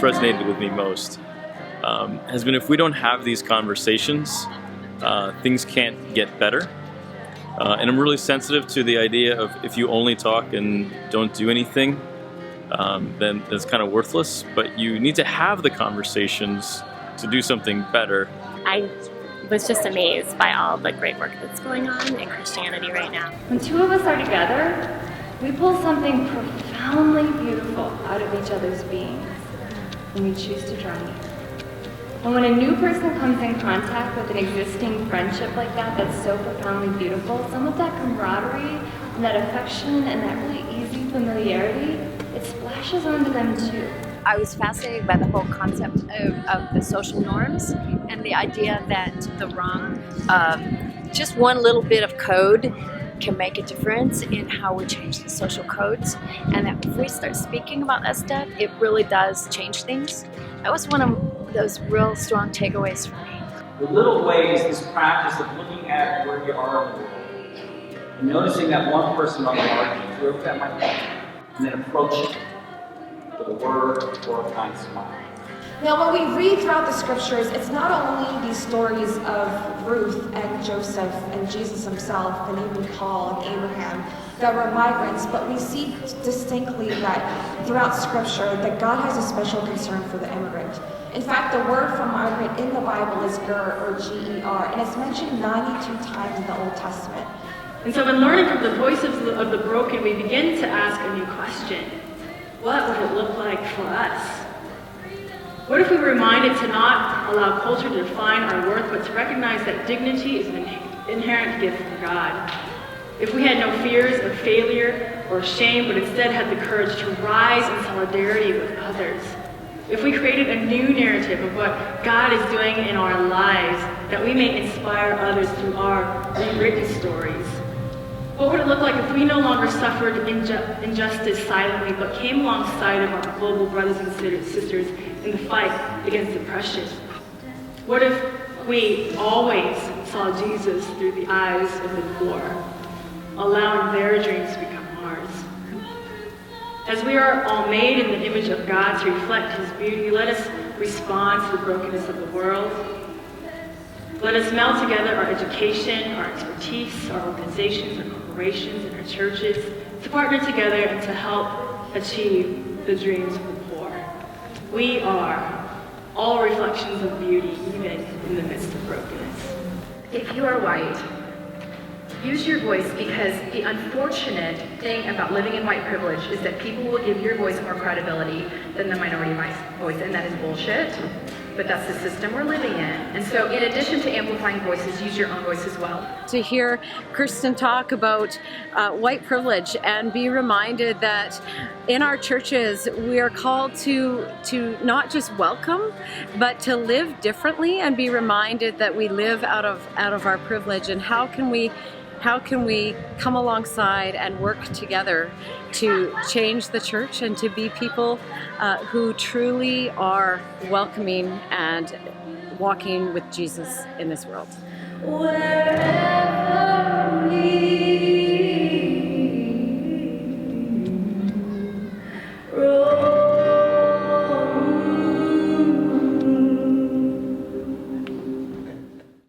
resonated with me most has been if we don't have these conversations, things can't get better. And I'm really sensitive to the idea of if you only talk and don't do anything, then that's kind of worthless. But you need to have the conversations to do something better. I was just amazed by all the great work that's going on in Christianity right now. When two of us are together, we pull something profoundly beautiful out of each other's beings when we choose to draw near. And when a new person comes in contact with an existing friendship like that, that's so profoundly beautiful, some of that camaraderie and that affection and that really easy familiarity, it splashes onto them too. I was fascinated by the whole concept of the social norms and the idea that the wrong, just one little bit of code can make a difference in how we change the social codes, and that if we start speaking about that stuff, it really does change things. That was one of those real strong takeaways for me. The little ways, this practice of looking at where you are in the world and noticing that one person on the margin, whoever that might be, and then approaching with a word or a kind smile. Now, when we read throughout the scriptures, it's not only these stories of Ruth and Joseph and Jesus himself and even Paul and Abraham that were migrants, but we see distinctly that throughout scripture that God has a special concern for the immigrant. In fact, the word for migrant in the Bible is ger, or G-E-R, and it's mentioned 92 times in the Old Testament. And so in learning from the voices of the broken, we begin to ask a new question. What would it look like for us? What if we were reminded to not allow culture to define our worth, but to recognize that dignity is an inherent gift from God? If we had no fears of failure or shame, but instead had the courage to rise in solidarity with others? If we created a new narrative of what God is doing in our lives, that we may inspire others through our rewritten stories? What would it look like if we no longer suffered injustice silently, but came alongside of our global brothers and sisters in the fight against oppression? What if we always saw Jesus through the eyes of the poor, allowing their dreams to become ours? As we are all made in the image of God to reflect His beauty, let us respond to the brokenness of the world. Let us meld together our education, our expertise, our organizations, our corporations, and our churches to partner together and to help achieve the dreams of the poor. We are all reflections of beauty, even in the midst of brokenness. If you are white, use your voice, because the unfortunate thing about living in white privilege is that people will give your voice more credibility than the minority voice, and that is bullshit. But that's the system we're living in. And so in addition to amplifying voices, use your own voice as well. To hear Kristen talk about white privilege and be reminded that in our churches we are called to not just welcome, but to live differently, and be reminded that we live out of our privilege, and how can we come alongside and work together to change the church and to be people who truly are welcoming and walking with Jesus in this world. Wherever we